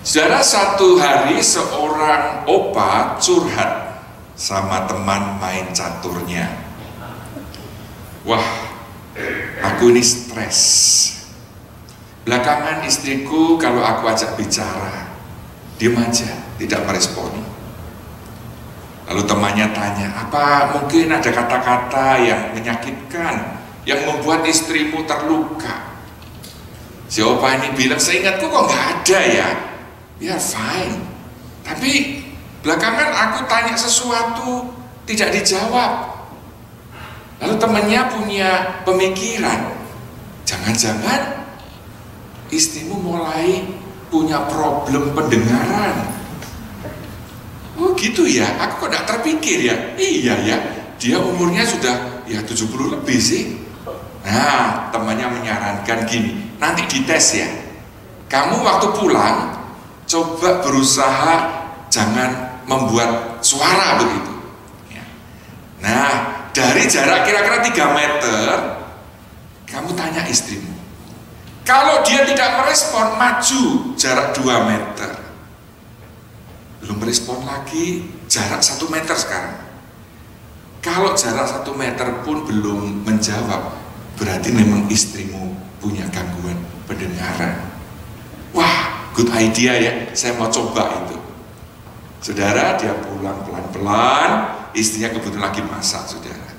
Saudara, satu hari seorang opa curhat sama teman main caturnya. Wah, aku ini stres. Belakangan istriku kalau aku ajak bicara, diam aja, tidak merespon. Lalu temannya tanya, apa mungkin ada kata-kata yang menyakitkan, yang membuat istrimu terluka? Si opa ini bilang, seingatku kok nggak ada ya. Ya fine, tapi belakangan aku tanya sesuatu tidak dijawab. Lalu temannya punya pemikiran, jangan-jangan istrimu mulai punya problem pendengaran. Oh gitu ya, aku kok tidak terpikir ya. Iya ya, dia umurnya sudah ya 70 lebih sih. Nah, temannya menyarankan gini, nanti dites ya. Kamu waktu pulang coba berusaha jangan membuat suara begitu. Nah, dari jarak kira-kira 3 meter, kamu tanya istrimu. Kalau dia tidak merespon, maju jarak 2 meter. Belum merespon lagi, jarak 1 meter sekarang. Kalau jarak 1 meter pun belum menjawab, berarti memang istrimu punya gangguan pendengaran. Wah, good idea ya, saya mau coba itu. Saudara, dia pulang pelan-pelan, istrinya kebetulan lagi masak, saudara.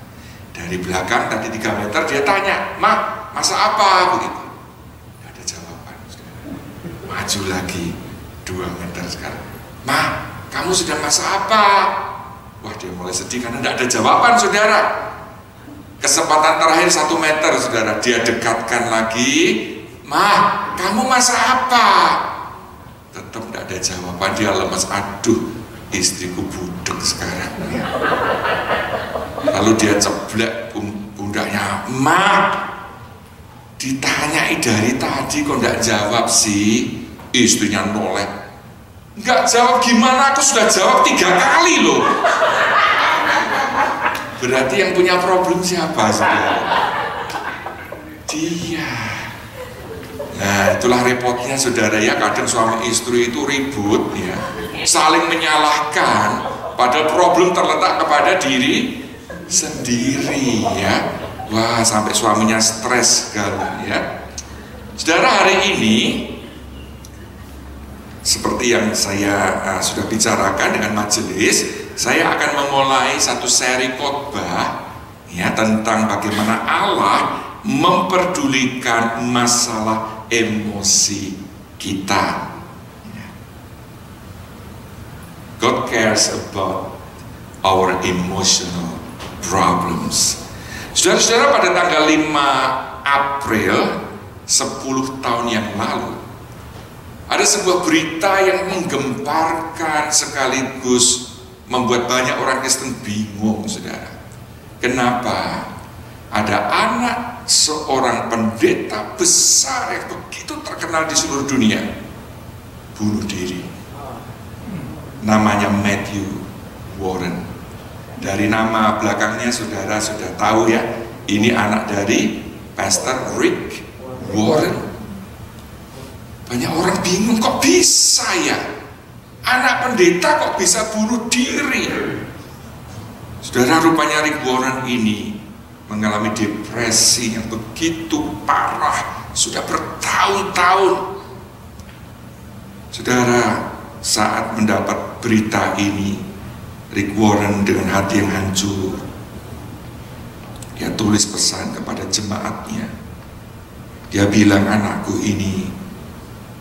Dari belakang tadi 3 meter, dia tanya, "Ma, masak apa?" Begitu. Tidak ada jawaban, saudara. Maju lagi 2 meter sekarang. "Ma, kamu sudah masak apa?" Wah, dia mulai sedih karena tidak ada jawaban, saudara. Kesempatan terakhir 1 meter, saudara, dia dekatkan lagi. "Ma, kamu masak apa?" Tetap tidak ada jawaban, dia lemas. Aduh, istriku budek sekarang. Lalu dia ceblek pundaknya. "Ma, ditanyai dari tadi kok tidak jawab sih?" Istrinya noleh. "Nggak jawab gimana, aku sudah jawab 3 kali loh." Berarti yang punya problem siapa, saudara? Dia. Nah, itulah repotnya, saudara ya, kadang suami istri itu ribut ya, saling menyalahkan, padahal problem terletak kepada diri sendiri ya. Wah, sampai suaminya stres sekali ya. Saudara, hari ini seperti yang saya sudah bicarakan dengan majelis, saya akan memulai satu seri khotbah ya tentang bagaimana Allah memperdulikan masalah emosi kita. God cares about our emotional problems. Saudara-saudara, pada tanggal 5 April 10 tahun yang lalu, ada sebuah berita yang menggemparkan sekaligus membuat banyak orang Kristen bingung, saudara. Kenapa ada anak seorang pendeta besar yang begitu terkenal di seluruh dunia bunuh diri? Namanya Matthew Warren. Dari nama belakangnya saudara sudah tahu ya, ini anak dari Pastor Rick Warren. Banyak orang bingung, kok bisa ya anak pendeta kok bisa bunuh diri? Saudara, rupanya Rick Warren ini mengalami depresi yang begitu parah sudah bertahun-tahun. Saudara, saat mendapat berita ini, Rick Warren dengan hati yang hancur, dia tulis pesan kepada jemaatnya. Dia bilang, anakku ini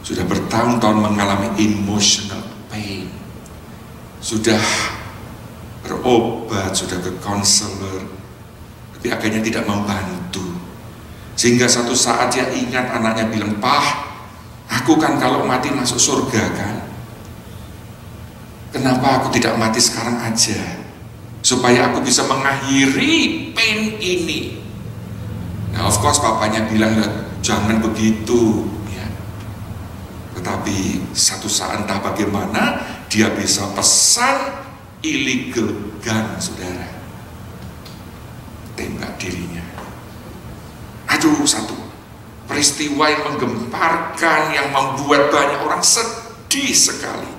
sudah bertahun-tahun mengalami emotional pain, sudah berobat, sudah ke konselor, tapi akhirnya tidak membantu. Sehingga satu saat dia ingat anaknya bilang, "Pak, aku kan kalau mati masuk surga kan? Kenapa aku tidak mati sekarang aja? Supaya aku bisa mengakhiri pain ini." Nah, of course papanya bilang, "Jangan begitu." Ya. Tetapi satu saat entah bagaimana dia bisa pesan illegal gun, saudara. Tembak dirinya. Aduh, satu peristiwa yang menggemparkan, yang membuat banyak orang sedih. pedih sekali.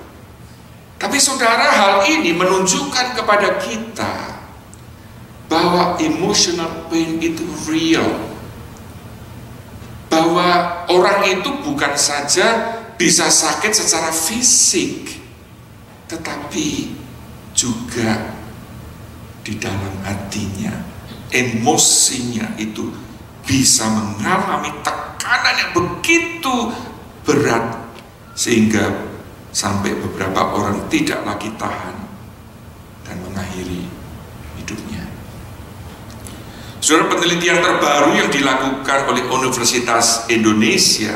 Tapi saudara, hal ini menunjukkan kepada kita bahwa emotional pain itu real. Bahwa orang itu bukan saja bisa sakit secara fisik, tetapi juga di dalam hatinya, emosinya itu bisa mengalami tekanan yang begitu berat sehingga sampai beberapa orang tidak lagi tahan dan mengakhiri hidupnya. Saudara, penelitian terbaru yang dilakukan oleh Universitas Indonesia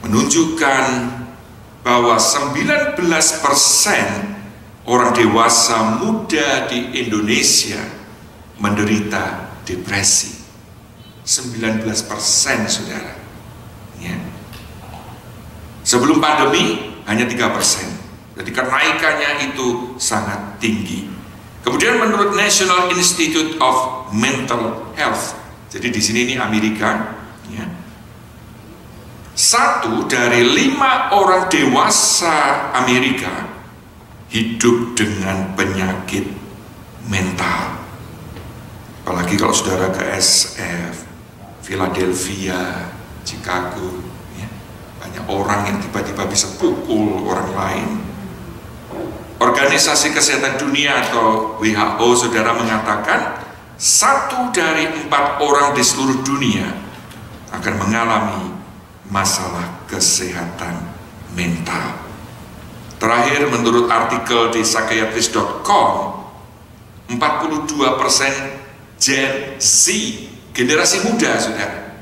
menunjukkan bahwa 19% orang dewasa muda di Indonesia menderita depresi. 19%, saudara. Ya. Sebelum pandemi hanya 3%. Jadi kenaikannya itu sangat tinggi. Kemudian menurut National Institute of Mental Health, jadi di sini ini Amerika, ya, 1 dari 5 orang dewasa Amerika hidup dengan penyakit mental. Apalagi kalau saudara ke SF, Philadelphia, Chicago, ya, banyak orang yang tiba-tiba bisa pukul orang lain. Organisasi Kesehatan Dunia atau WHO, saudara, mengatakan 1 dari 4 orang di seluruh dunia akan mengalami masalah kesehatan mental. Terakhir, menurut artikel di psychiatrist.com, 42% Gen Z, generasi muda, saudara,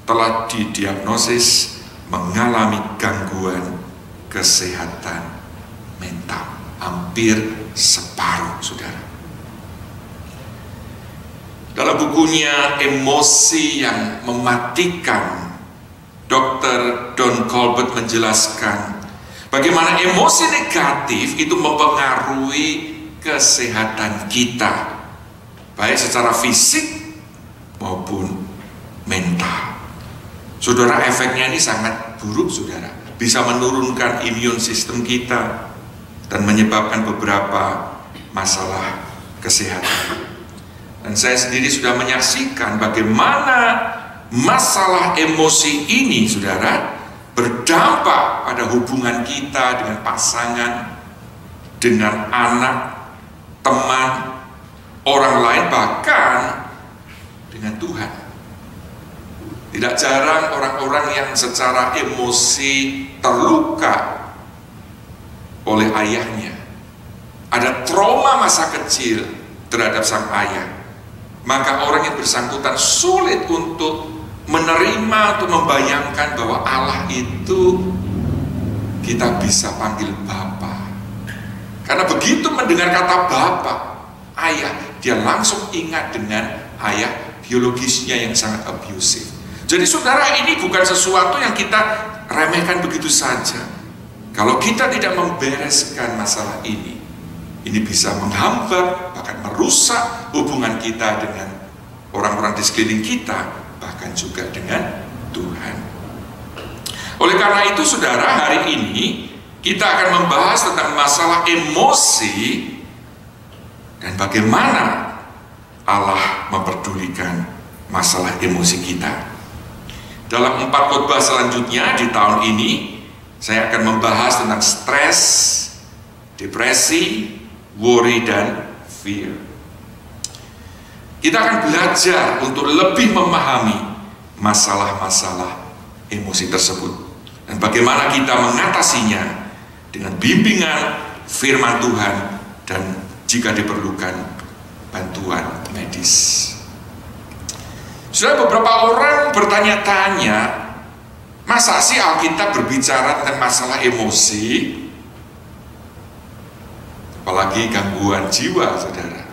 telah didiagnosis mengalami gangguan kesehatan mental. Hampir separuh, saudara. Dalam bukunya Emosi yang Mematikan, Dr. Don Colbert menjelaskan bagaimana emosi negatif itu mempengaruhi kesehatan kita, baik secara fisik maupun mental. Saudara, efeknya ini sangat buruk, saudara. Bisa menurunkan imun sistem kita dan menyebabkan beberapa masalah kesehatan. Dan saya sendiri sudah menyaksikan bagaimana masalah emosi ini, saudara, berdampak pada hubungan kita dengan pasangan, dengan anak, teman, orang lain, bahkan dengan Tuhan. Tidak jarang orang-orang yang secara emosi terluka oleh ayahnya, ada trauma masa kecil terhadap sang ayah, maka orang yang bersangkutan sulit untuk menerima, untuk membayangkan bahwa Allah itu kita bisa panggil Bapa. Karena begitu mendengar kata Bapa, ayah, dia langsung ingat dengan ayah biologisnya yang sangat abusive. Jadi saudara, ini bukan sesuatu yang kita remehkan begitu saja. Kalau kita tidak membereskan masalah ini bisa menghambat, bahkan merusak hubungan kita dengan orang-orang di sekeliling kita, bahkan juga dengan Tuhan. Oleh karena itu, saudara, hari ini kita akan membahas tentang masalah emosi dan bagaimana Allah memperdulikan masalah emosi kita. Dalam 4 khotbah selanjutnya di tahun ini, saya akan membahas tentang stres, depresi, worry, dan fear. Kita akan belajar untuk lebih memahami masalah-masalah emosi tersebut dan bagaimana kita mengatasinya dengan bimbingan firman Tuhan dan jika diperlukan bantuan medis. Sudah beberapa orang bertanya-tanya, masa sih Alkitab berbicara tentang masalah emosi, apalagi gangguan jiwa, saudara?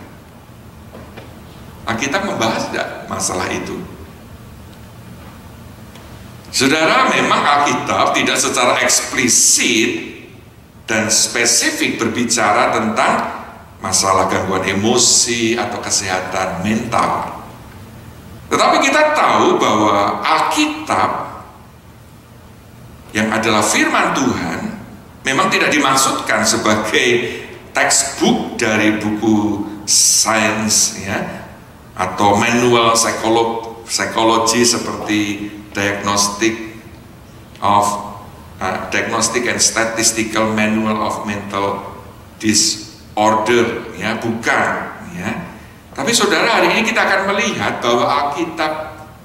Alkitab membahas tidak masalah itu? Saudara, memang Alkitab tidak secara eksplisit dan spesifik berbicara tentang masalah gangguan emosi atau kesehatan mental. Tetapi kita tahu bahwa Alkitab yang adalah firman Tuhan memang tidak dimaksudkan sebagai textbook dari buku sains ya, atau manual psikologi seperti Diagnostic and Statistical Manual of Mental Disorder ya, bukan ya. Tapi saudara, hari ini kita akan melihat bahwa Alkitab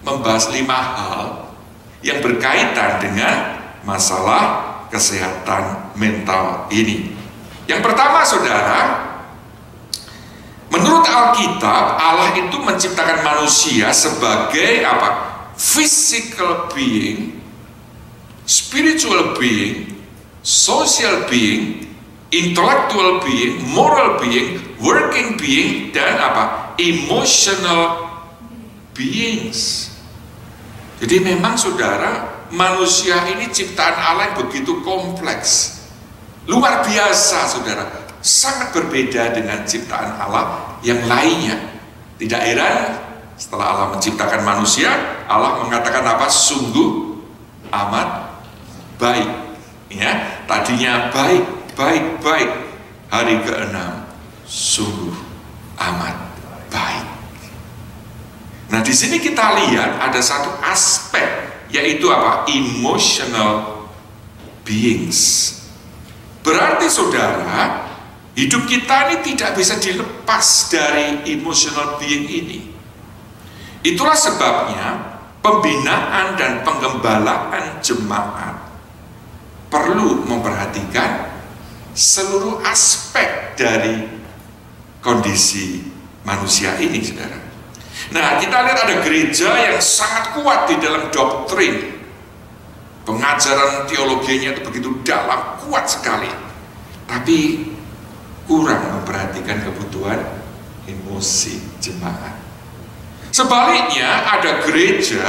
membahas 5 hal yang berkaitan dengan masalah kesehatan mental ini. Yang pertama saudara, menurut Alkitab Allah itu menciptakan manusia sebagai apa? Physical being, spiritual being, social being, intellectual being, moral being, working being, dan apa? Emotional beings. Jadi memang saudara, manusia ini ciptaan Allah yang begitu kompleks, luar biasa saudara, sangat berbeda dengan ciptaan Allah yang lainnya. Tidak heran setelah Allah menciptakan manusia, Allah mengatakan apa? Sungguh amat baik ya. Tadinya baik, hari ke-6 sungguh amat baik. Nah, di sini kita lihat ada satu aspek, yaitu apa? Emotional beings. Berarti saudara, hidup kita ini tidak bisa dilepas dari emotional being ini. Itulah sebabnya pembinaan dan penggembalaan jemaat perlu memperhatikan seluruh aspek dari kondisi manusia ini, saudara. Nah, kita lihat ada gereja yang sangat kuat di dalam doktrin, pengajaran teologinya itu begitu dalam, kuat sekali, tapi kurang memperhatikan kebutuhan emosi jemaat. Sebaliknya, ada gereja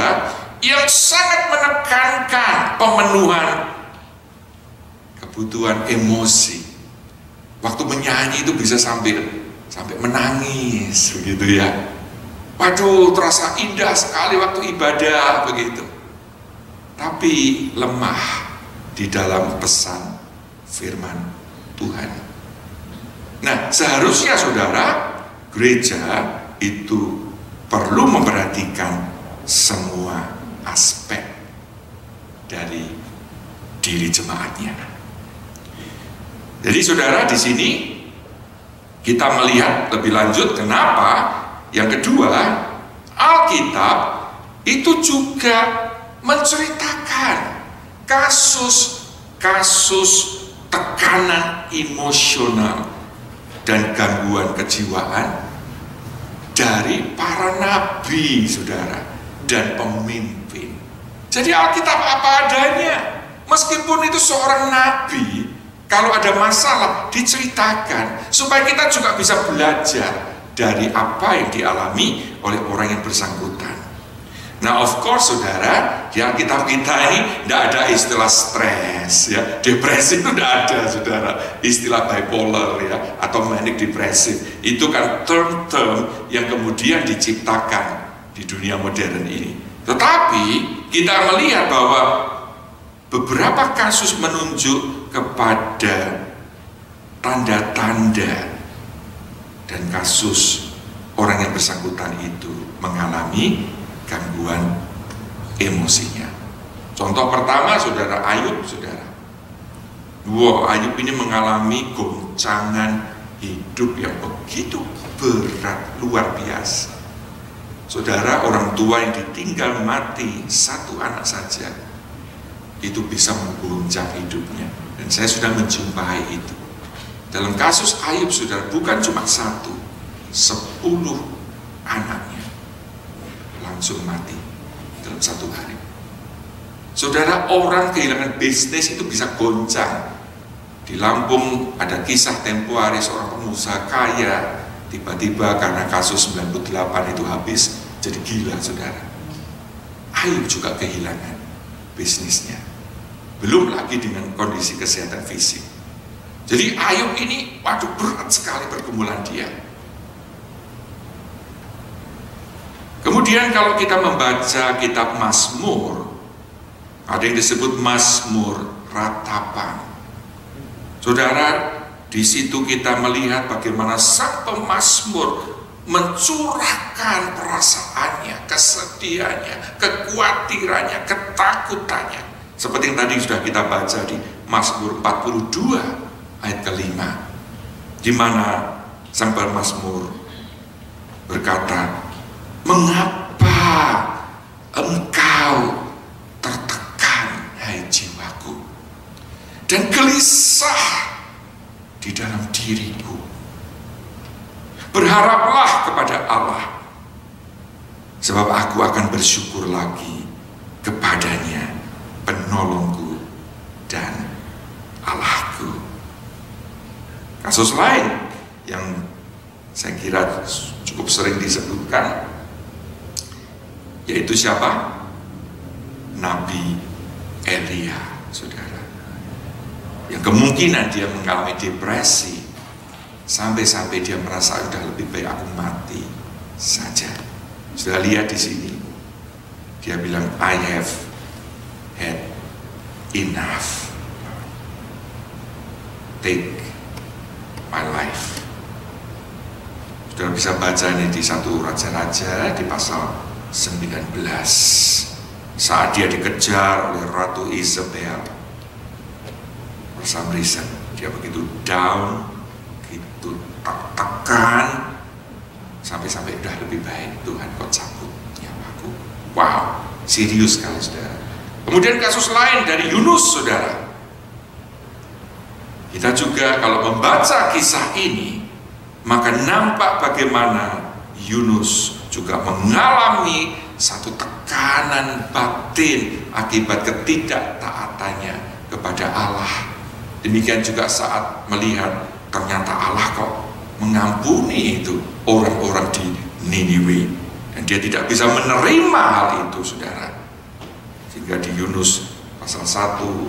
yang sangat menekankan pemenuhan kebutuhan emosi. Waktu menyanyi itu bisa sampai menangis begitu ya. Waduh, terasa indah sekali waktu ibadah begitu. Tapi lemah di dalam pesan firman Tuhan. Nah, seharusnya saudara, gereja itu perlu memperhatikan semua aspek dari diri jemaatnya. Jadi saudara, di sini kita melihat lebih lanjut kenapa yang kedua, Alkitab itu juga menceritakan kasus-kasus tekanan emosional dan gangguan kejiwaan dari para nabi, saudara, dan pemimpin. Jadi Alkitab apa adanya. Meskipun itu seorang nabi, kalau ada masalah diceritakan supaya kita juga bisa belajar dari apa yang dialami oleh orang yang bersangkutan. Nah, of course saudara, di Alkitab kita ini tidak ada istilah stres ya, depresi itu tidak ada saudara, istilah bipolar ya, atau manic depressive. Itu kan term-term yang kemudian diciptakan di dunia modern ini. Tetapi kita melihat bahwa beberapa kasus menunjuk kepada tanda-tanda dan kasus orang yang bersangkutan itu mengalami gangguan emosinya. Contoh pertama saudara, Ayub saudara. Ayub ini mengalami goncangan hidup yang begitu berat, luar biasa. Saudara, orang tua yang ditinggal mati satu anak saja, itu bisa mengguncang hidupnya. Dan saya sudah menjumpai itu. Dalam kasus Ayub saudara, bukan cuma 1, 10 anaknya langsung mati dalam 1 hari. Saudara, orang kehilangan bisnis itu bisa goncang. Di Lampung ada kisah tempo hari seorang pengusaha kaya, tiba-tiba karena kasus 98 itu habis, jadi gila saudara. Ayub juga kehilangan bisnisnya. Belum lagi dengan kondisi kesehatan fisik. Jadi Ayub ini, waduh, berat sekali pergumulan dia. Kemudian kalau kita membaca kitab Mazmur, Ada yang disebut Mazmur Ratapan. Saudara, di situ kita melihat bagaimana sang pemazmur mencurahkan perasaannya, kesedihannya, kekhawatirannya, ketakutannya. Seperti yang tadi sudah kita baca di Mazmur 42 ayat ke-5, di mana sang pemazmur berkata, "Mengapa engkau tertekan, hai jiwaku, dan gelisah di dalam diriku? Berharaplah kepada Allah, sebab aku akan bersyukur lagi kepadanya, penolongku dan Allahku." Kasus lain yang saya kira cukup sering disebutkan, yaitu siapa? Nabi Elia, saudara, yang kemungkinan dia mengalami depresi sampai-sampai dia merasa sudah lebih baik aku mati saja. Sudah lihat di sini, dia bilang, "I have had enough, take my life." Sudah bisa baca ini di 1 Raja-Raja di pasal 19, saat dia dikejar oleh Ratu Isabel. For some reason dia begitu down, begitu tertekan, sampai-sampai udah lebih baik, Tuhan kau cabut nyawaku. Wow, serius sekali, saudara. Kemudian kasus lain dari Yunus, saudara. Kita juga kalau membaca kisah ini, maka nampak bagaimana Yunus juga mengalami satu tekanan batin akibat ketidaktaatannya kepada Allah. Demikian juga saat melihat ternyata Allah kok mengampuni itu orang-orang di Niniwe, dan dia tidak bisa menerima hal itu, saudara. Sehingga di Yunus pasal 1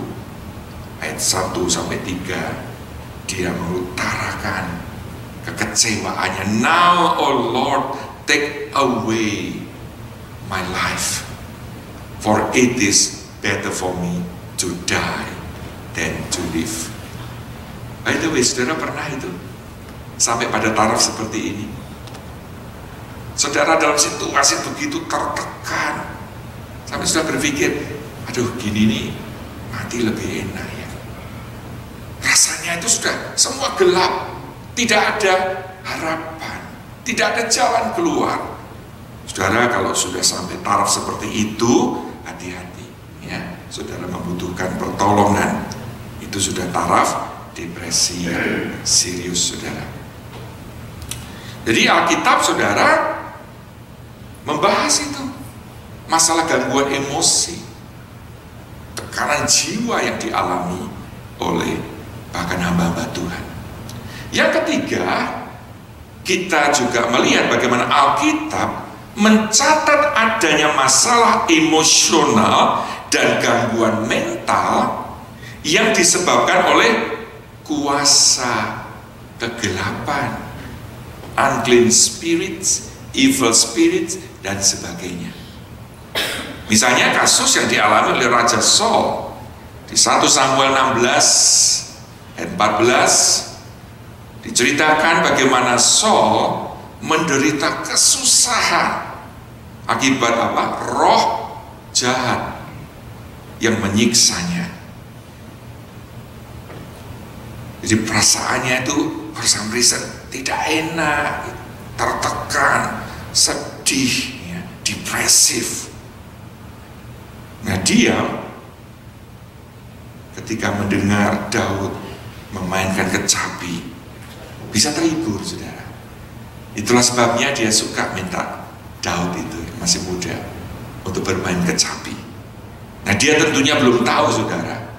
ayat 1 sampai 3 dia mengutarakan kekecewaannya. "Now, O Lord, take away my life, for it is better for me to die than to live." By the way, saudara pernah itu sampai pada taraf seperti ini? Saudara dalam situasi begitu tertekan, sampai sudah berpikir, aduh gini nih, mati lebih enak ya. Rasanya itu sudah semua gelap, tidak ada harapan, tidak ada jalan keluar. Saudara, kalau sudah sampai taraf seperti itu, hati-hati ya, saudara membutuhkan pertolongan. Itu sudah taraf depresi serius, saudara. Jadi Alkitab, saudara, membahas itu, masalah gangguan emosi, tekanan jiwa yang dialami oleh bahkan hamba-hamba Tuhan. Yang ketiga, kita juga melihat bagaimana Alkitab mencatat adanya masalah emosional dan gangguan mental yang disebabkan oleh kuasa kegelapan, unclean spirits, evil spirits, dan sebagainya. Misalnya kasus yang dialami oleh Raja Saul di 1 Samuel 16 ayat 14, diceritakan bagaimana Saul menderita kesusahan akibat apa? Roh jahat yang menyiksanya. Jadi perasaannya itu bersama tidak enak, tertekan, sedih, ya, depresif. Nah, dia ketika mendengar Daud memainkan kecapi bisa terhibur, saudara. Itulah sebabnya dia suka minta Daud itu masih muda untuk bermain kecapi. Nah, dia tentunya belum tahu, saudara,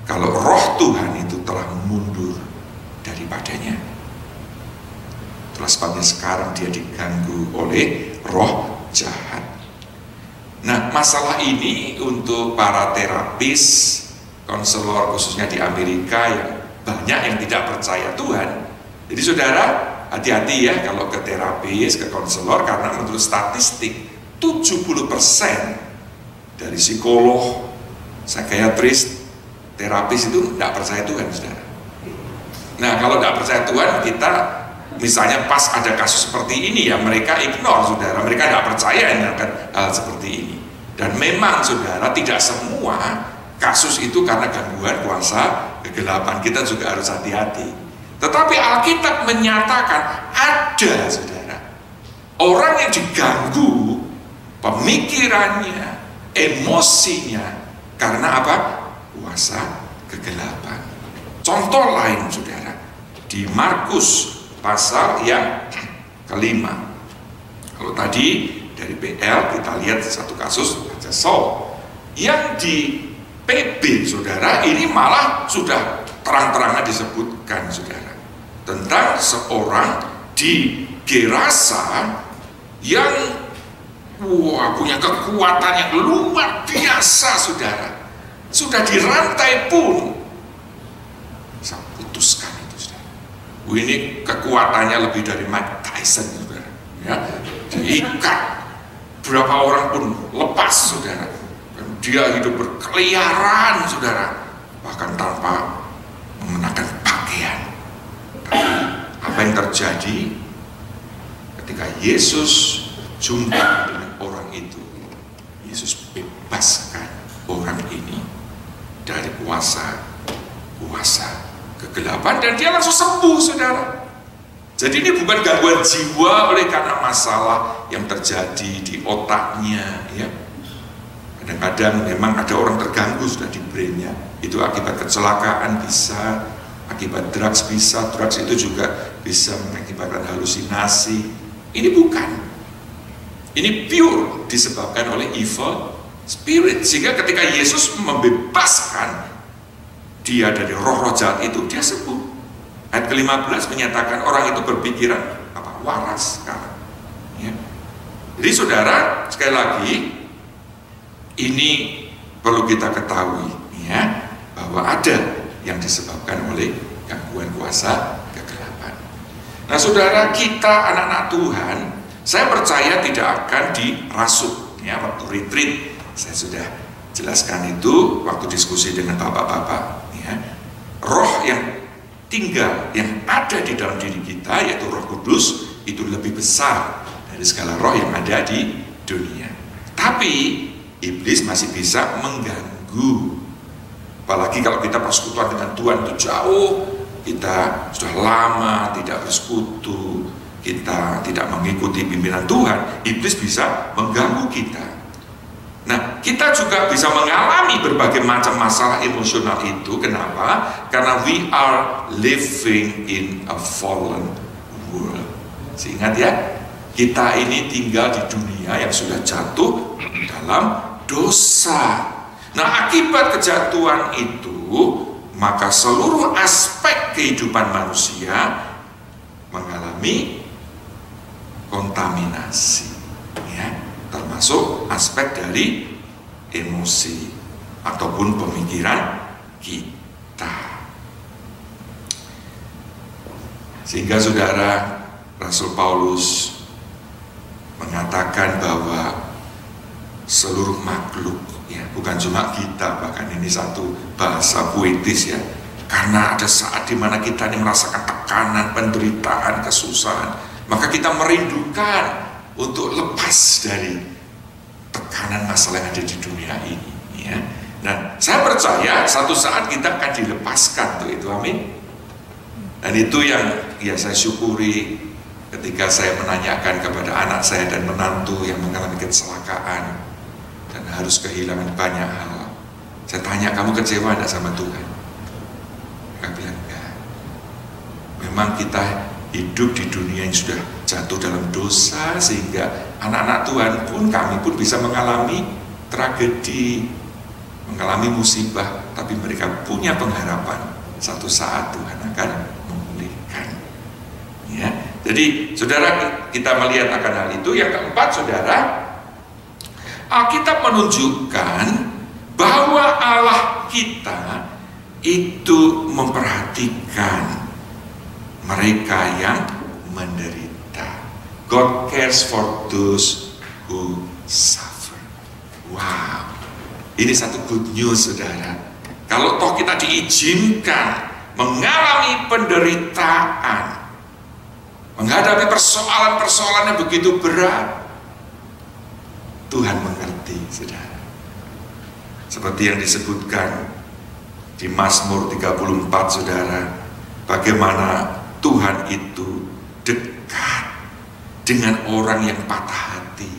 kalau roh Tuhan itu telah mundur daripadanya. Itulah sebabnya sekarang dia diganggu oleh roh jahat. Nah, masalah ini untuk para terapis, konselor khususnya di Amerika yang banyak yang tidak percaya Tuhan. Jadi saudara, hati-hati ya kalau ke terapis, ke konselor, karena menurut statistik 70% dari psikolog, psikiatris, terapis itu tidak percaya Tuhan, saudara. Nah, kalau tidak percaya Tuhan, kita misalnya pas ada kasus seperti ini ya, mereka ignore, saudara. Mereka tidak percaya dengan hal seperti ini. Dan memang, saudara, tidak semua kasus itu karena gangguan kuasa kegelapan. Kita juga harus hati-hati. Tetapi Alkitab menyatakan ada, saudara, orang yang diganggu pemikirannya, emosinya, karena apa? Kuasa kegelapan. Contoh lain, saudara, di Markus pasal yang ke-5. Kalau tadi dari PL kita lihat satu kasus Raja Saul, yang di PB, saudara, ini malah sudah terang-terangan disebutkan, saudara, tentang seorang di Gerasa yang punya kekuatan yang luar biasa, saudara. Sudah dirantai pun saya putuskan itu, saudara. Ini kekuatannya lebih dari Mike Tyson, saudara, ya. Diikat, berapa orang pun lepas, saudara. Dan dia hidup berkeliaran, saudara, bahkan tanpa mengenakan pakaian. Tapi apa yang terjadi ketika Yesus jumpa dengan orang itu? Yesus bebaskan orang ini dari kuasa kegelapan, dan dia langsung sembuh, saudara. Jadi ini bukan gangguan jiwa oleh karena masalah yang terjadi di otaknya, ya. Kadang-kadang memang ada orang terganggu sudah di brainnya, itu akibat kecelakaan bisa, akibat drugs bisa, drugs itu juga bisa mengakibatkan halusinasi. Ini bukan, ini pure disebabkan oleh evil spirit. Sehingga ketika Yesus membebaskan dia dari roh-roh jahat itu, dia sembuh. Ayat ke-15 menyatakan orang itu berpikiran apa? Waras sekarang, ya. Jadi, saudara, sekali lagi ini perlu kita ketahui, ya, bahwa ada yang disebabkan oleh gangguan kuasa kegelapan. Nah, saudara, kita anak-anak Tuhan, saya percaya tidak akan dirasuk, ya. Waktu retreat saya sudah jelaskan itu waktu diskusi dengan bapak-bapak, ya. Roh yang tinggal, yang ada di dalam diri kita, yaitu Roh Kudus, itu lebih besar dari segala roh yang ada di dunia. Tapi iblis masih bisa mengganggu, apalagi kalau kita persekutuan dengan Tuhan itu jauh, kita sudah lama tidak bersekutu, kita tidak mengikuti pimpinan Tuhan, iblis bisa mengganggu kita. Nah, kita juga bisa mengalami berbagai macam masalah emosional itu. Kenapa? Karena we are living in a fallen world. Ingat ya, kita ini tinggal di dunia yang sudah jatuh dalam dosa. Nah, akibat kejatuhan itu, maka seluruh aspek kehidupan manusia mengalami kontaminasi, ya, termasuk aspek dari emosi ataupun pemikiran kita. Sehingga, saudara, Rasul Paulus mengatakan bahwa seluruh makhluk, ya, bukan cuma kita, bahkan ini satu bahasa puitis, ya, karena ada saat dimana kita ini merasakan tekanan, penderitaan, kesusahan, maka kita merindukan untuk lepas dari tekanan masalah yang ada di dunia ini, ya. Dan saya percaya satu saat kita akan dilepaskan tuh itu, amin. Dan itu yang ya saya syukuri ketika saya menanyakan kepada anak saya dan menantu yang mengalami kecelakaan dan harus kehilangan banyak hal. Saya tanya, kamu kecewa enggak sama Tuhan? Mereka bilang enggak. Memang kita hidup di dunia yang sudah jatuh dalam dosa, sehingga anak-anak Tuhan pun, kami pun bisa mengalami tragedi, mengalami musibah, tapi mereka punya pengharapan satu saat Tuhan akan memulihkan, ya. Jadi, saudara, kita melihat akan hal itu. Yang keempat, saudara, Alkitab menunjukkan bahwa Allah kita itu memperhatikan mereka yang menderita. God cares for those who suffer. Wow. Ini satu good news, saudara. Kalau toh kita diizinkan mengalami penderitaan, menghadapi persoalan-persoalan yang begitu berat, Tuhan mengerti, saudara. Seperti yang disebutkan di Mazmur 34, saudara, bagaimana Tuhan itu dekat dengan orang yang patah hati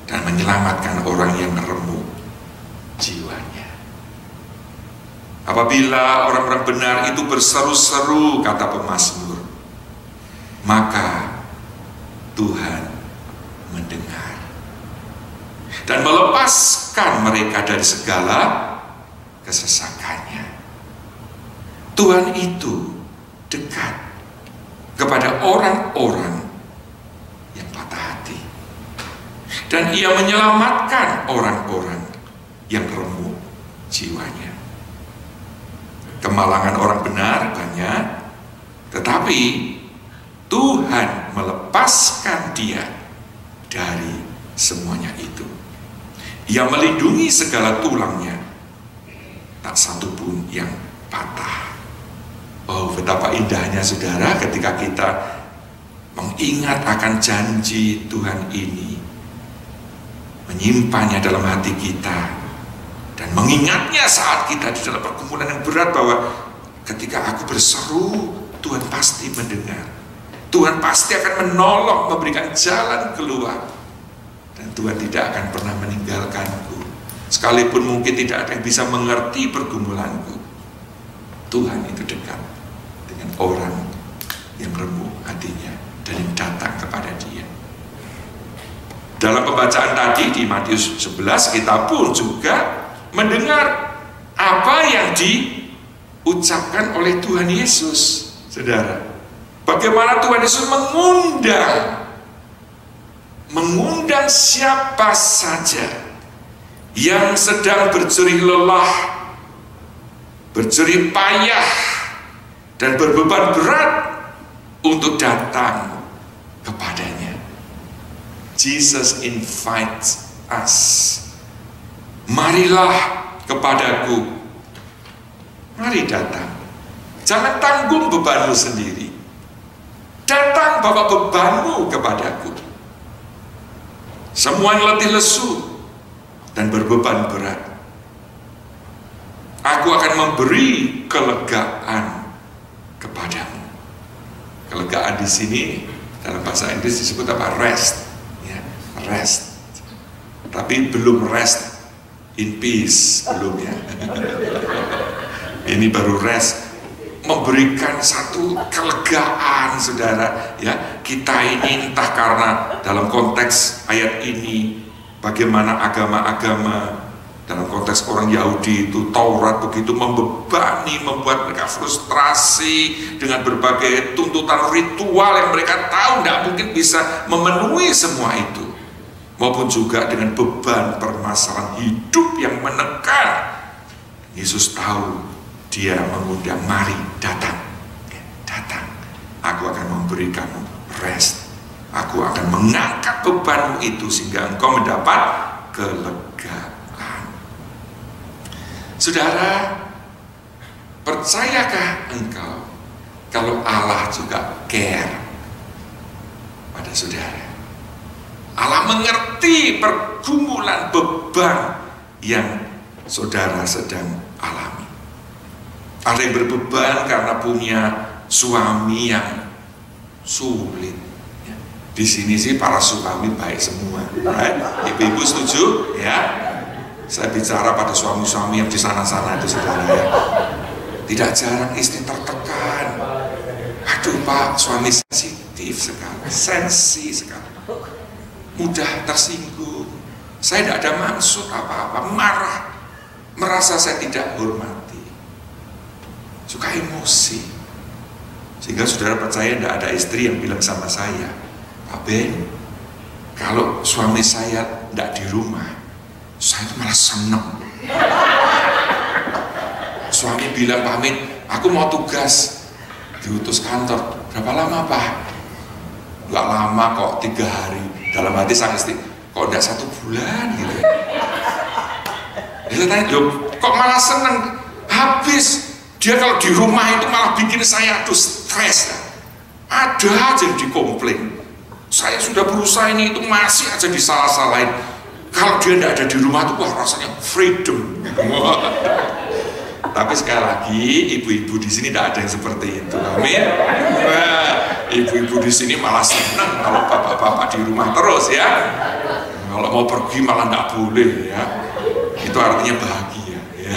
dan menyelamatkan orang yang remuk jiwanya. Apabila orang-orang benar itu berseru-seru, kata pemazmur, maka Tuhan mendengar dan melepaskan mereka dari segala kesesakannya. Tuhan itu dekat kepada orang-orang yang patah hati, dan Ia menyelamatkan orang-orang yang remuk jiwanya. Kemalangan orang benar banyak, tetapi Tuhan melepaskan dia dari semuanya itu. Ia melindungi segala tulangnya, tak satu pun yang patah. Oh, betapa indahnya, saudara, ketika kita mengingat akan janji Tuhan ini, menyimpannya dalam hati kita, dan mengingatnya saat kita di dalam pergumulan yang berat, bahwa ketika aku berseru, Tuhan pasti mendengar. Tuhan pasti akan menolong, memberikan jalan keluar, dan Tuhan tidak akan pernah meninggalkanku. Sekalipun mungkin tidak ada yang bisa mengerti pergumulanku, Tuhan itu dekat dengan orang yang remuk hatinya dan yang datang kepada Dia. Dalam pembacaan tadi di Matius 11, kita pun juga mendengar apa yang diucapkan oleh Tuhan Yesus, saudara. Bagaimana Tuhan Yesus mengundang siapa saja yang sedang berjerih lelah, berjerih payah, dan berbeban berat untuk datang kepadanya. Jesus invites us. Marilah kepadaku, mari datang. Jangan tanggung bebanmu sendiri. Datang bawa bebanmu kepadaku. Semua yang letih lesu dan berbeban berat, aku akan memberi kelegaan kepadamu. Kelegaan di sini dalam bahasa Inggris disebut apa? Rest, ya, rest. Tapi belum rest in peace, belum, ya. Ini baru rest, memberikan satu kelegaan, saudara, ya. Kita ini entah karena dalam konteks ayat ini, bagaimana agama-agama dalam konteks orang Yahudi itu, Taurat begitu membebani, membuat mereka frustrasi dengan berbagai tuntutan ritual yang mereka tahu tidak mungkin bisa memenuhi semua itu, maupun juga dengan beban permasalahan hidup yang menekan. Yesus tahu, Dia mengundang, mari datang, datang, aku akan memberikanmu rest, aku akan mengangkat bebanmu itu sehingga engkau mendapat kelegaan. Saudara, percayakah engkau kalau Allah juga care pada saudara? Allah mengerti pergumulan beban yang saudara sedang alami. Ada yang berbeban karena punya suami yang sulit. Di sini sih para suami baik semua, right? Ibu-ibu setuju? Ya. Saya bicara pada suami-suami yang di sana-sana itu, saudara, ya. Tidak jarang istri tertekan. Aduh Pak, suami sensitif sekali, sensi sekali, mudah tersinggung. Saya tidak ada maksud apa-apa, marah, merasa saya tidak hormati, suka emosi. Sehingga saudara percaya tidak ada istri yang bilang sama saya, Pak Ben, kalau suami saya tidak di rumah, saya itu malah senang. Suami bilang, Pak Amin, aku mau tugas, diutus kantor. Berapa lama Pak? Gak lama kok, 3 hari. Dalam hati sang istri, kok tidak 1 bulan gitu. Saya tanya, loh kok malah seneng? Habis dia kalau di rumah itu malah bikin saya tuh stres. Ada aja yang dikomplain. Saya sudah berusaha ini itu masih aja disalah-salahin. Kalau dia tidak ada di rumah itu wah rasanya freedom. Tapi sekali lagi ibu-ibu di sini tidak ada yang seperti itu. Amin. Ibu-ibu di sini malah senang kalau bapak-bapak di rumah terus ya. Kalau mau pergi malah tidak boleh ya. Itu artinya bahagia ya.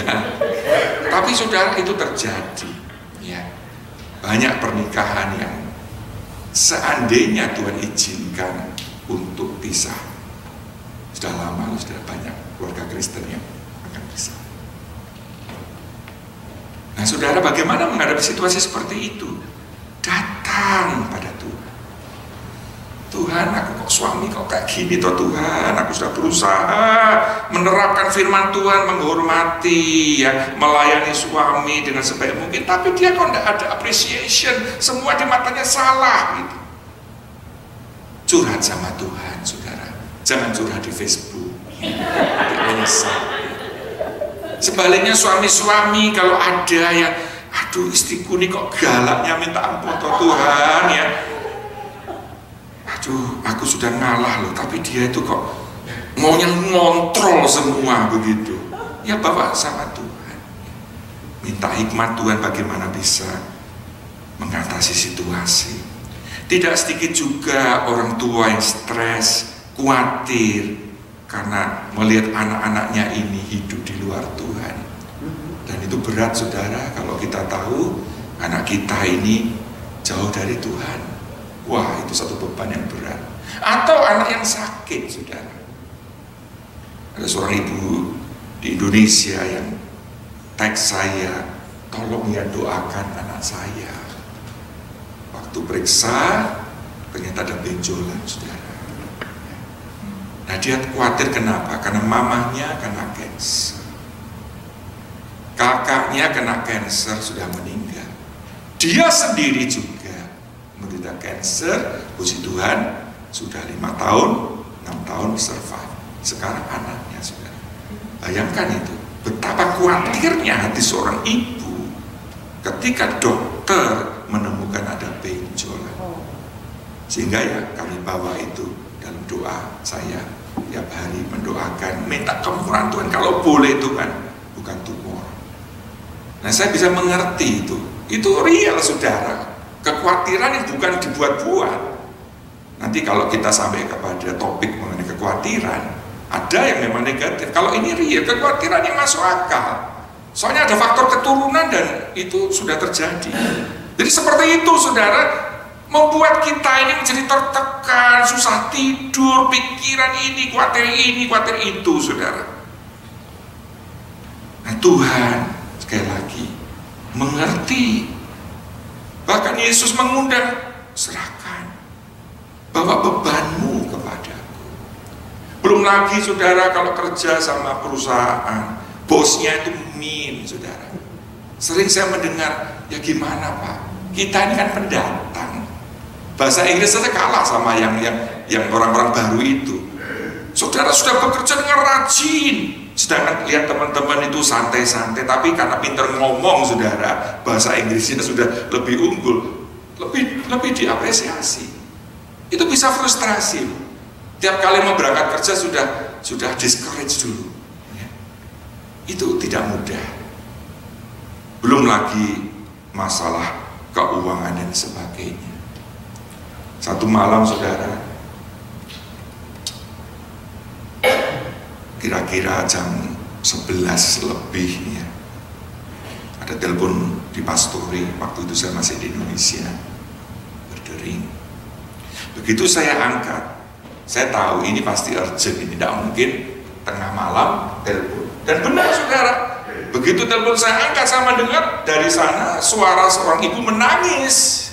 Tapi saudara itu terjadi ya. Banyak pernikahan yang seandainya Tuhan izinkan untuk pisah, sudah lama sudah banyak keluarga Kristen yang akan pisah. Nah saudara, bagaimana menghadapi situasi seperti itu? Datang pada Tuhan. Tuhan, aku kok suami kok kayak gini toh Tuhan, aku sudah berusaha menerapkan firman Tuhan, menghormati ya, melayani suami dengan sebaik mungkin, tapi dia kok tidak ada appreciation, semua di matanya salah gitu. Curhat sama Tuhan saudara, jangan curhat di Facebook, menyesal. Sebaliknya suami-suami kalau ada yang aduh istriku ini kok galaknya minta ampun toh Tuhan ya, aduh aku sudah ngalah loh tapi dia itu kok maunya ngontrol semua begitu ya, bawa sama Tuhan, minta hikmat Tuhan bagaimana bisa mengatasi situasi. Tidak sedikit juga orang tua yang stres, khawatir karena melihat anak-anaknya ini hidup di luar Tuhan, dan itu berat saudara kalau kita tahu anak kita ini jauh dari Tuhan. Wah, itu satu beban yang berat. Atau anak yang sakit, saudara. Ada seorang ibu di Indonesia yang teks saya, tolong ya doakan anak saya. Waktu periksa, ternyata ada benjolan, saudara. Nah, dia khawatir kenapa? Karena mamanya kena kanker. Kakaknya kena kanker, sudah meninggal. Dia sendiri juga menderita kanker, puji Tuhan sudah 5 tahun, 6 tahun survive. Sekarang anaknya sudah. Bayangkan itu, betapa khawatirnya hati seorang ibu ketika dokter menemukan ada benjolan. Sehingga ya kami bawa itu dalam doa saya tiap hari, mendoakan, minta kemurahan Tuhan kalau boleh Tuhan, bukan tumor. Nah saya bisa mengerti itu real saudara. Kekhawatiran yang bukan dibuat-buat. Nanti kalau kita sampai kepada topik mengenai kekhawatiran, ada yang memang negatif. Kalau ini real, kekhawatiran yang masuk akal. Soalnya ada faktor keturunan dan itu sudah terjadi. Jadi seperti itu saudara, membuat kita ini menjadi tertekan, susah tidur, pikiran ini, khawatir itu saudara. Nah Tuhan sekali lagi mengerti. Bahkan Yesus mengundang, serahkan, bawa bebanmu kepadaku. Belum lagi saudara kalau kerja sama perusahaan, bosnya itu mean saudara. Sering saya mendengar, ya gimana Pak, kita ini kan pendatang. Bahasa Inggris saja kalah sama yang orang-orang baru itu. Saudara sudah bekerja dengan rajin, sedangkan lihat teman-teman itu santai-santai, tapi karena pintar ngomong saudara, bahasa Inggrisnya sudah lebih unggul, lebih diapresiasi. Itu bisa frustrasi. Tiap kali mau berangkat kerja sudah discourage dulu. Ya. Itu tidak mudah. Belum lagi masalah keuangan dan sebagainya. Satu malam saudara, kira-kira jam 11 lebih ya, ada telepon di Pastori. Waktu itu saya masih di Indonesia, berdering. Begitu saya angkat, saya tahu ini pasti urgent, ini tidak mungkin tengah malam telepon. Dan benar saudara, begitu telepon saya angkat, sama dengar dari sana suara seorang ibu menangis.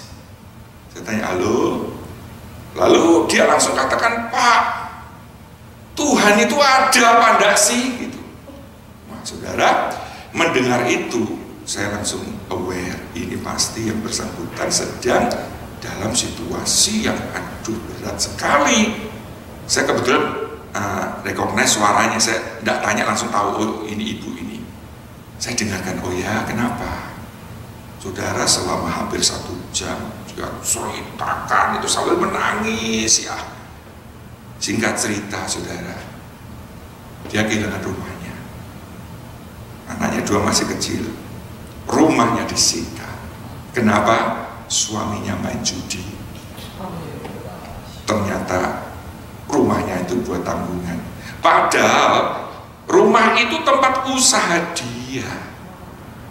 Saya tanya, halo? Lalu dia langsung katakan, Pak, Tuhan itu ada apa enggak sih? Gitu. Nah, saudara, mendengar itu, saya langsung aware, ini pasti yang bersangkutan sedang dalam situasi yang aduh berat sekali. Saya kebetulan recognize suaranya, saya tidak tanya langsung tahu, oh ini ibu ini. Saya dengarkan, oh ya kenapa? Saudara selama hampir 1 jam juga ceritakan itu sambil menangis ya. Singkat cerita saudara, dia kehilangan rumahnya. Anaknya 2 masih kecil, rumahnya disita. Kenapa? Suaminya main judi. Ternyata rumahnya itu buat tanggungan. Padahal rumah itu tempat usaha dia.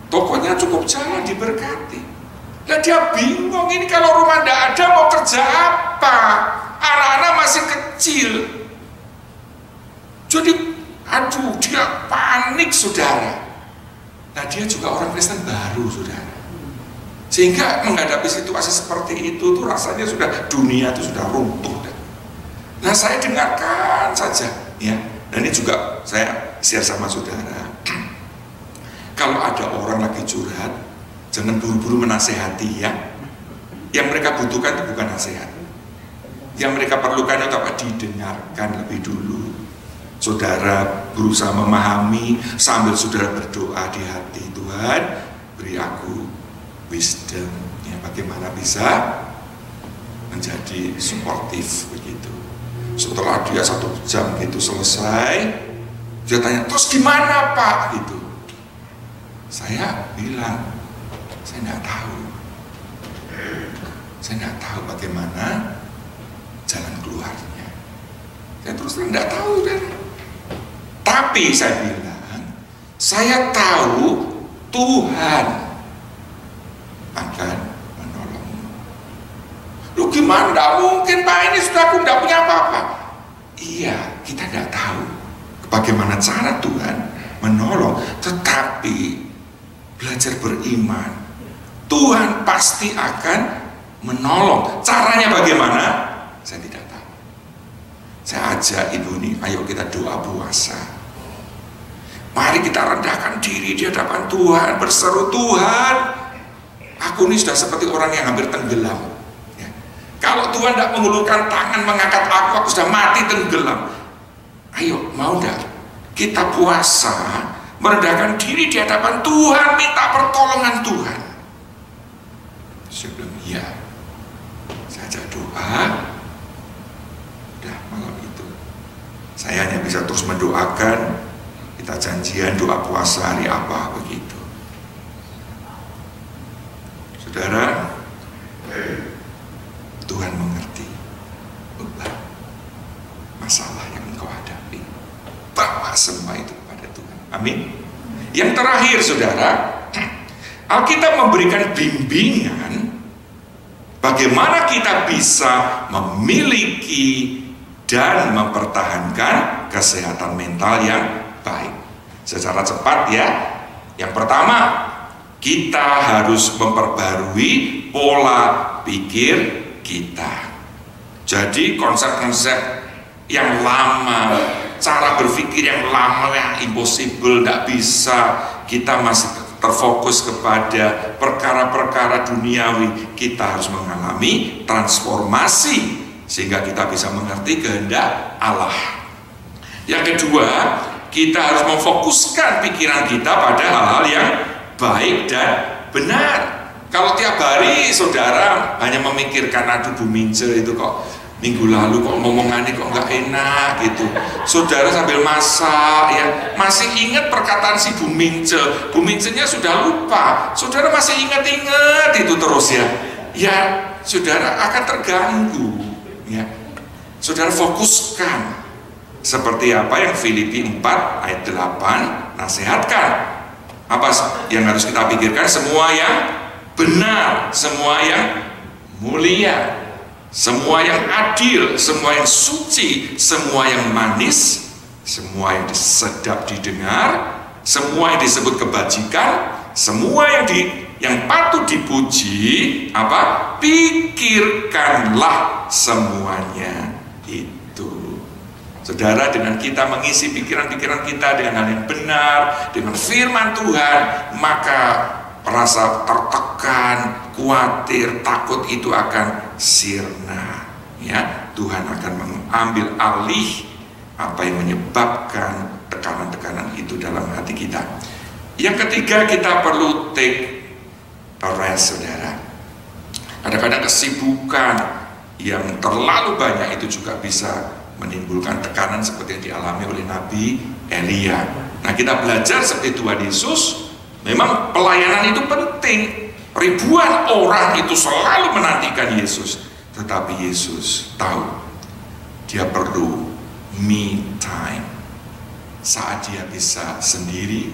Tokonya cukup jalan, diberkati. Nah dia bingung, ini kalau rumah tidak ada mau kerja apa? Anak-anak masih kecil. Jadi aduh, dia panik saudara. Nah dia juga orang Kristen baru saudara, sehingga menghadapi situasi seperti itu tuh rasanya sudah dunia itu sudah runtuh. Nah saya dengarkan saja ya, dan ini juga saya share sama saudara. Kalau ada orang lagi curhat, jangan buru-buru menasehati ya. Yang mereka butuhkan itu bukan nasihat. Yang mereka perlukan itu apa? Didengarkan lebih dulu. Saudara berusaha memahami sambil saudara berdoa di hati, Tuhan beri aku wisdom ya, bagaimana bisa menjadi suportif begitu. Setelah dia 1 jam itu selesai, dia tanya, terus gimana Pak? Gitu. Saya bilang, saya nggak tahu. Saya nggak tahu bagaimana jalan keluarnya. Saya terus terang nggak tahu kan. Tapi saya bilang, saya tahu Tuhan akan menolongmu. Lu gimana? Nggak mungkin Pak, ini sudah aku nggak punya apa-apa. Iya, kita nggak tahu bagaimana cara Tuhan menolong, tetapi belajar beriman, Tuhan pasti akan menolong. Caranya bagaimana? Saya tidak tahu. Saya ajak ibu ini, ayo kita doa puasa. Mari kita rendahkan diri di hadapan Tuhan, berseru, Tuhan, aku ini sudah seperti orang yang hampir tenggelam. Ya. Kalau Tuhan tidak mengulurkan tangan mengangkat aku sudah mati tenggelam. Ayo, mau enggak? Kita puasa, merendahkan diri di hadapan Tuhan, minta pertolongan Tuhan. Saya bilang, iya. Saya ajak doa. Udah malam itu saya hanya bisa terus mendoakan. Kita janjian doa puasa hari apa begitu. Saudara, Tuhan mengerti beban masalah yang engkau hadapi. Bawa semua itu kepada Tuhan. Amin. Yang terakhir saudara, Alkitab memberikan bimbingan bagaimana kita bisa memiliki dan mempertahankan kesehatan mental yang baik. Secara cepat ya. Yang pertama, kita harus memperbarui pola pikir kita. Jadi konsep-konsep yang lama, cara berpikir yang lama, yang impossible, tidak bisa, kita masih terfokus kepada perkara-perkara duniawi. Kita harus mengalami transformasi sehingga kita bisa mengerti kehendak Allah. Yang kedua, kita harus memfokuskan pikiran kita pada hal-hal yang baik dan benar. Kalau tiap hari saudara hanya memikirkan, aduh Bu Mince itu kok minggu lalu kok ngomongannya kok nggak enak gitu. Saudara sambil masak ya, masih ingat perkataan si Bu Mince. Bu Mince-nya sudah lupa, saudara masih ingat-ingat itu terus ya. Ya, saudara akan terganggu ya. Saudara fokuskan seperti apa yang Filipi 4 ayat 8 nasihatkan. Apa yang harus kita pikirkan? Semua yang benar, semua yang mulia, semua yang adil, semua yang suci, semua yang manis, semua yang sedap didengar, semua yang disebut kebajikan, semua yang patut dipuji, apa? Pikirkanlah semuanya itu. Saudara, dengan kita mengisi pikiran-pikiran kita dengan hal yang benar, dengan firman Tuhan, maka rasa tertekan, khawatir, takut itu akan sirna. Ya, Tuhan akan mengambil alih apa yang menyebabkan tekanan-tekanan itu dalam hati kita. Yang ketiga, kita perlu take a rest, saudara. Kadang-kadang kesibukan yang terlalu banyak itu juga bisa menimbulkan tekanan seperti yang dialami oleh Nabi Elia. Nah, kita belajar seperti Tuhan Yesus, memang pelayanan itu penting. Ribuan orang itu selalu menantikan Yesus, tetapi Yesus tahu dia perlu me time, saat dia bisa sendiri,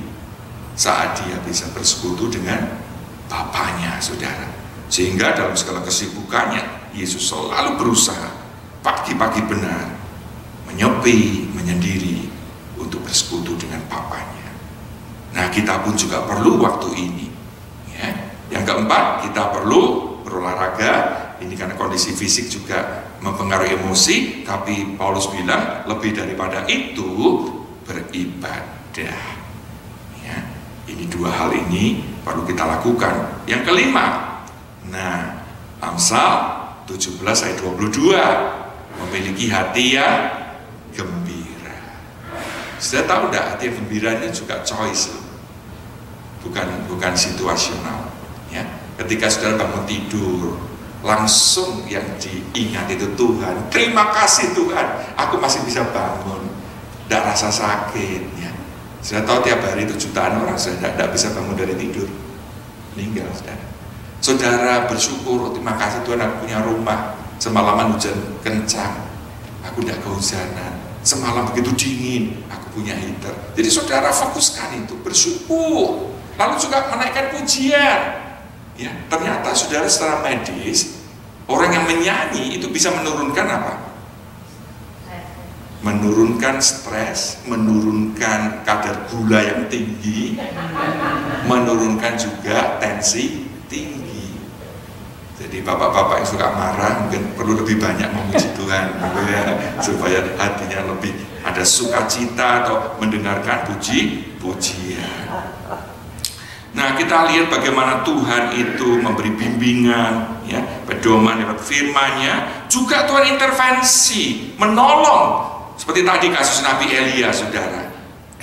saat dia bisa bersekutu dengan Bapaknya, saudara. Sehingga dalam segala kesibukannya, Yesus selalu berusaha pagi-pagi benar menyepi, menyendiri untuk bersekutu dengan Bapaknya. Nah, kita pun juga perlu waktu ini, ya. Yang keempat, kita perlu berolahraga. Ini karena kondisi fisik juga mempengaruhi emosi, tapi Paulus bilang lebih daripada itu, beribadah. Ya, ini dua hal ini perlu kita lakukan. Yang kelima, nah, Amsal 17 ayat 22, memiliki hati yang gembira. Sudah tahu enggak, hati yang gembira ini juga choice, bukan situasional. Ya, ketika saudara bangun tidur, langsung yang diingat itu Tuhan. Terima kasih Tuhan, aku masih bisa bangun, tidak rasa sakit. Ya. Sudah tahu tiap hari itu jutaan orang sudah tidak bisa bangun dari tidur, meninggal, saudara. Saudara bersyukur, terima kasih Tuhan, aku punya rumah. Semalaman hujan kencang, aku tidak kehujanan. Semalam begitu dingin, aku punya heater. Jadi saudara fokuskan itu, bersyukur. Lalu juga menaikkan pujian. Ya, ternyata saudara secara medis, orang yang menyanyi itu bisa menurunkan apa? Menurunkan stres, menurunkan kadar gula yang tinggi, menurunkan juga tensi tinggi. Jadi bapak-bapak yang suka marah mungkin perlu lebih banyak memuji Tuhan, gitu ya, supaya hatinya lebih ada sukacita atau mendengarkan pujian. Nah, kita lihat bagaimana Tuhan itu memberi bimbingan, ya, pedoman lewat firman-Nya. Juga Tuhan intervensi, menolong. Seperti tadi kasus Nabi Elia, saudara.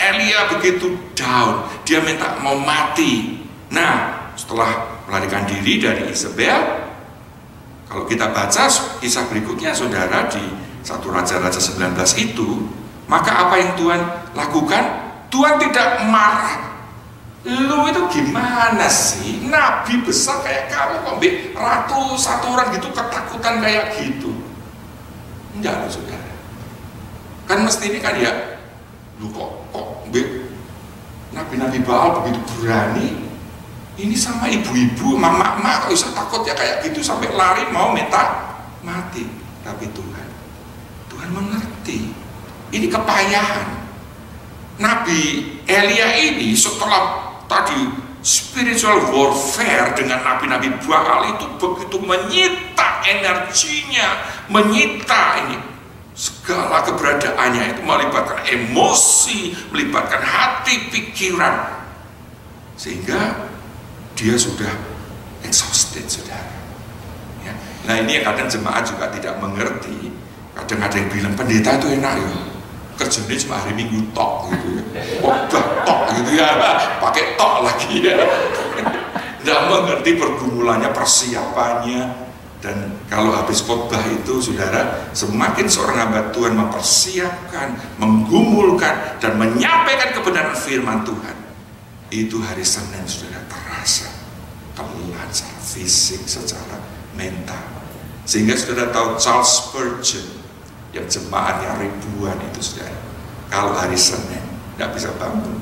Elia begitu down, dia minta mau mati. Nah, setelah melarikan diri dari Isabel, kalau kita baca kisah berikutnya, saudara, di 1 Raja-Raja 19 itu, maka apa yang Tuhan lakukan? Tuhan tidak marah. Lu itu gimana sih? Nabi besar kayak kamu kok ratusan orang gitu ketakutan kayak gitu. Enggak loh, saudara. Kan mesti ini kan ya, lu kok Nabi-Nabi Baal begitu berani. Ini sama ibu-ibu, mama-mama kok bisa takut ya kayak gitu sampai lari mau minta mati. Tapi Tuhan mengerti. Ini kepayahan. Nabi Elia ini setelah tadi spiritual warfare dengan nabi-nabi Baal itu begitu menyita energinya, menyita ini segala keberadaannya, itu melibatkan emosi, melibatkan hati, pikiran, sehingga dia sudah exhausted, saudara. Ya. Nah, ini yang kadang jemaat juga tidak mengerti. Kadang ada yang bilang pendeta itu enak ya, kerjanya cuma hari Minggu tok gitu ya, tok gitu ya, pakai tok lagi ya. Tidak mengerti pergumulannya, persiapannya. Dan kalau habis khotbah itu, saudara, semakin seorang hamba Tuhan mempersiapkan, menggumulkan, dan menyampaikan kebenaran firman Tuhan, itu hari Senin, saudara, terasa kelelahan secara fisik, secara mental. Sehingga saudara tahu Charles Spurgeon, yang jemaatnya ribuan itu, saudara, kalau hari Senin nggak bisa bangun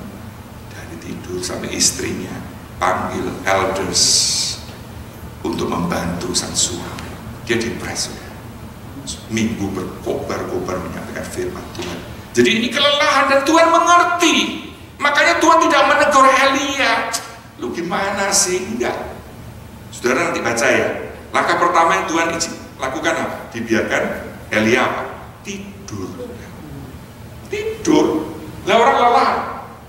dari tidur, sampai istrinya panggil elders untuk membantu sang suami. Dia depres, saudara. Minggu berkobar-kobar menyampaikan firman Tuhan. Jadi ini kelelahan dan Tuhan mengerti. Makanya Tuhan tidak menegur Elia. Lu gimana sih? Enggak. Saudara nanti baca ya. Langkah pertama yang Tuhan lakukan apa? Dibiarkan Elia apa? Tidur. Tidur. Lah orang lelah,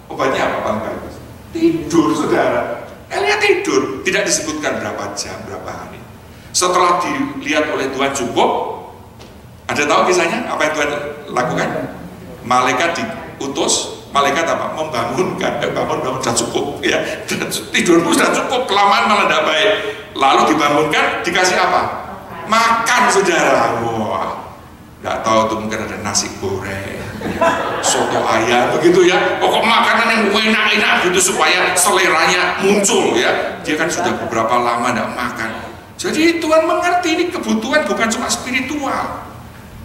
obatnya apa paling bagus? Tidur, saudara. Elia tidur. Tidak disebutkan berapa jam, berapa hari. Setelah dilihat oleh Tuhan cukup, ada tahu kisahnya apa yang Tuhan lakukan? Malaikat diutus, malaikat apa? Membangunkan, bangun sudah cukup ya, tidurmu sudah cukup, kelamaan malah tidak baik. Lalu dibangunkan, dikasih apa? Makan, saudara. Wah, nggak tahu tuh, mungkin ada nasi goreng, soto ayam begitu ya, pokok makanan yang enak-enak gitu supaya seleranya muncul ya. Dia kan sudah beberapa lama tidak makan. Jadi Tuhan mengerti ini kebutuhan bukan cuma spiritual,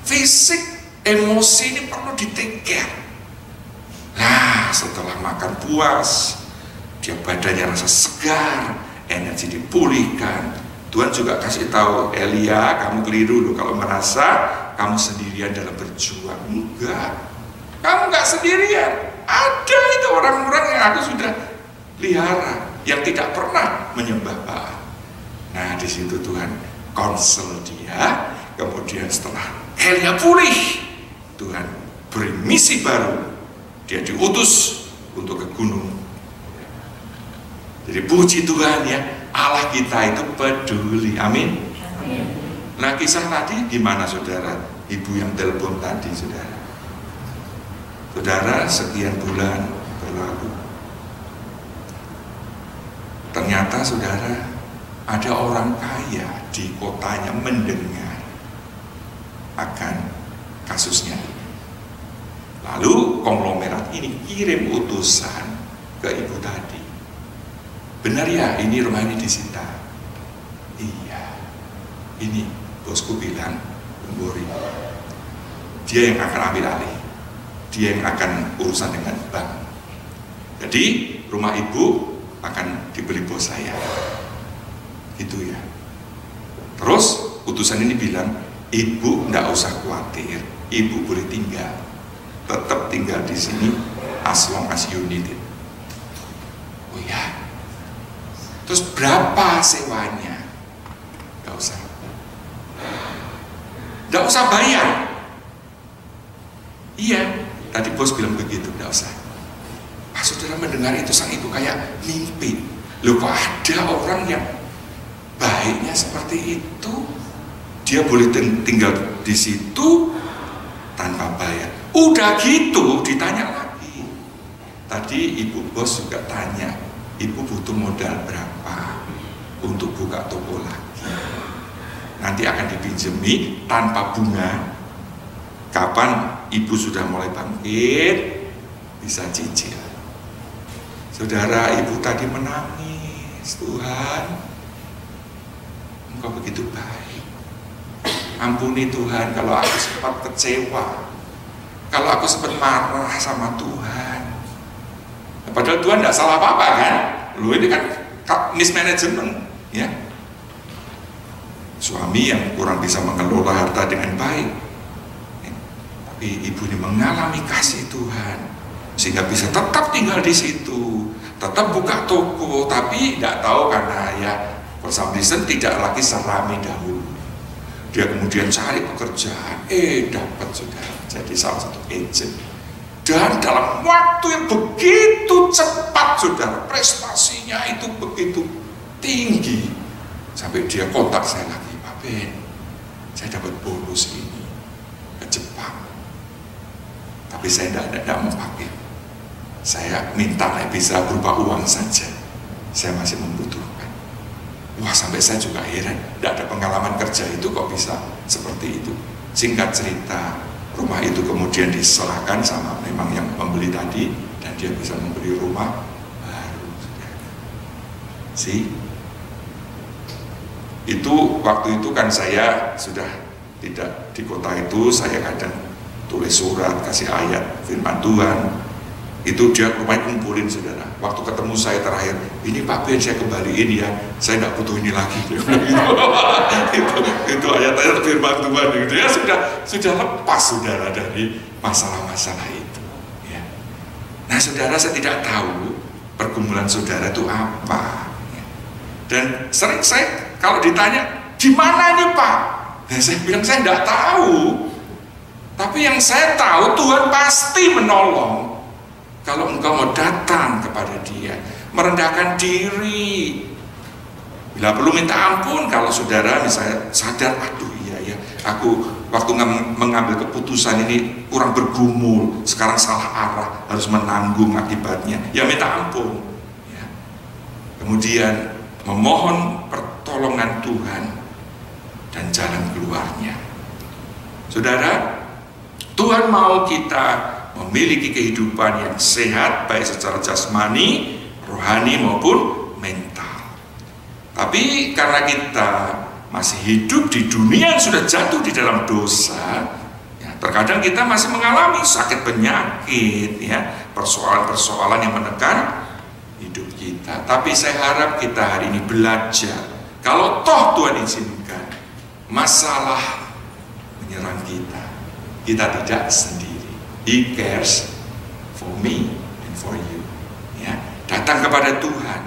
fisik, emosi ini perlu di-take care. Nah, setelah makan puas, dia badannya rasa segar, energi dipulihkan. Tuhan juga kasih tahu Elia, kamu keliru loh kalau merasa kamu sendirian dalam berjuang. Enggak, kamu enggak sendirian. Ada itu orang-orang yang aku sudah pelihara, yang tidak pernah menyembah Baal. Nah, di situ Tuhan konsel dia. Kemudian setelah Elia pulih, Tuhan beri misi baru. Dia diutus untuk ke gunung. Jadi puji Tuhan ya, Allah kita itu peduli. Amin. Nah, kisah tadi gimana saudara? Ibu yang telepon tadi, saudara. Saudara, sekian bulan berlalu. Ternyata saudara, ada orang kaya di kotanya mendengar akan kasusnya. Lalu konglomerat ini kirim utusan ke ibu tadi. Benar ya, ini rumah ini disita. Iya, ini bosku bilang, Bori, dia yang akan ambil alih, dia yang akan urusan dengan bank. Jadi rumah ibu akan dibeli bos saya. Gitu ya. Terus utusan ini bilang, ibu nggak usah khawatir, ibu boleh tinggal, tetap tinggal di sini as long as you need it. Oh ya. Terus berapa sewanya? Nggak usah bayar. Iya, tadi bos bilang begitu, nggak usah. Pas saudara mendengar itu, sang ibu kayak mimpi. Loh, kok ada orang yang baiknya seperti itu, dia boleh tinggal di situ tanpa bayar. Udah gitu ditanya lagi. Tadi ibu bos juga tanya, ibu butuh modal berapa untuk buka toko lagi? Nanti akan dipinjemi tanpa bunga. Kapan ibu sudah mulai bangkit, bisa cicil. Saudara, ibu tadi menangis, Tuhan, Engkau begitu baik. Ampuni Tuhan kalau aku sempat kecewa, kalau aku sempat marah sama Tuhan. Padahal Tuhan tidak salah apa-apa kan? Lu ini kan mismanagement, ya. Suami yang kurang bisa mengelola harta dengan baik, tapi ibu ini mengalami kasih Tuhan sehingga bisa tetap tinggal di situ, tetap buka toko, tapi tidak tahu karena ya for some reason tidak lagi serami dahulu. Dia kemudian cari pekerjaan, dapat sudah jadi salah satu agent, dan dalam waktu yang begitu cepat, saudara, prestasinya itu begitu tinggi sampai dia kontak saya lagi, Pak Ben, saya dapat bonus ini ke Jepang, tapi saya tidak mau pakai, saya minta bisa berupa uang saja, saya masih membutuhkan. Wah, sampai saya juga heran, tidak ada pengalaman kerja itu kok bisa seperti itu. Singkat cerita, rumah itu kemudian diserahkan sama memang yang membeli tadi, dan dia bisa membeli rumah baru. Itu waktu itu kan saya sudah tidak di kota itu, saya kadang tulis surat, kasih ayat firman Tuhan. Itu dia rumahnya kumpulin, saudara. Waktu ketemu saya terakhir, ini Pak Ben saya kembaliin ya, saya tidak butuh ini lagi. itu ayat-ayat firman Tuhan gitu ya, sudah lepas saudara dari masalah-masalah itu. Ya. Nah saudara, saya tidak tahu pergumulan saudara itu apa. Ya. Dan sering saya kalau ditanya, gimana nih Pak? Dan saya bilang saya tidak tahu. Tapi yang saya tahu Tuhan pasti menolong. Kalau engkau mau datang kepada Dia, merendahkan diri, bila perlu minta ampun. Kalau saudara misalnya sadar, aduh iya ya, aku waktu mengambil keputusan ini kurang bergumul, sekarang salah arah, harus menanggung akibatnya, ya minta ampun ya. Kemudian memohon pertolongan Tuhan dan jalan keluarnya. Saudara, Tuhan mau kita memiliki kehidupan yang sehat, baik secara jasmani, rohani maupun mental. Tapi karena kita masih hidup di dunia yang sudah jatuh di dalam dosa, ya, terkadang kita masih mengalami sakit penyakit, ya, persoalan-persoalan yang menekan hidup kita. Tapi saya harap kita hari ini belajar, kalau toh Tuhan izinkan masalah menyerang kita, kita tidak sendiri. He cares for me and for you. Ya, datang kepada Tuhan,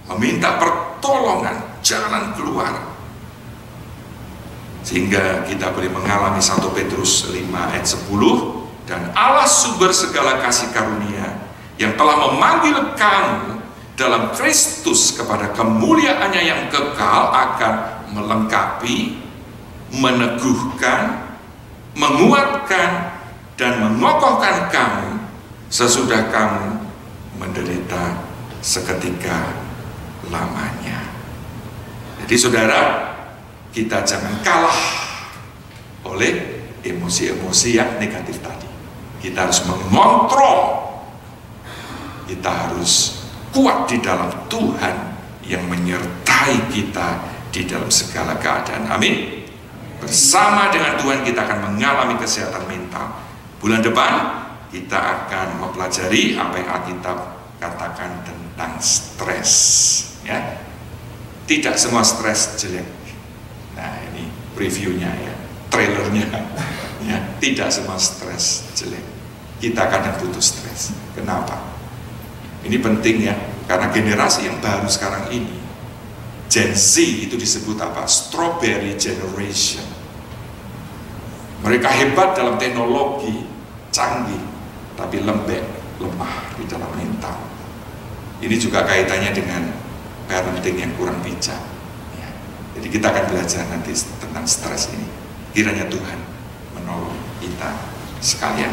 meminta pertolongan, jalan keluar, sehingga kita boleh mengalami 1 Petrus 5 ayat 10, dan Allah sumber segala kasih karunia yang telah memanggil kamu dalam Kristus kepada kemuliaannya yang kekal akan melengkapi, meneguhkan, menguatkan, dan mengokohkan kamu sesudah kamu menderita seketika lamanya. Jadi saudara, kita jangan kalah oleh emosi-emosi yang negatif tadi. Kita harus mengontrol. Kita harus kuat di dalam Tuhan yang menyertai kita di dalam segala keadaan. Amin. Bersama dengan Tuhan kita akan mengalami kesehatan mental. Bulan depan kita akan mempelajari apa yang Alkitab katakan tentang stres. Ya, tidak semua stres jelek. Nah, ini previewnya ya, trailernya ya, tidak semua stres jelek. Kita kadang butuh stres. Kenapa? Ini penting ya, karena generasi yang baru sekarang ini, Gen Z, itu disebut apa? Strawberry generation. Mereka hebat dalam teknologi, canggih, tapi lembek, lemah di dalam mental. Ini juga kaitannya dengan parenting yang kurang bijak. Jadi kita akan belajar nanti tentang stres ini. Kiranya Tuhan menolong kita sekalian.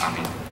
Amin.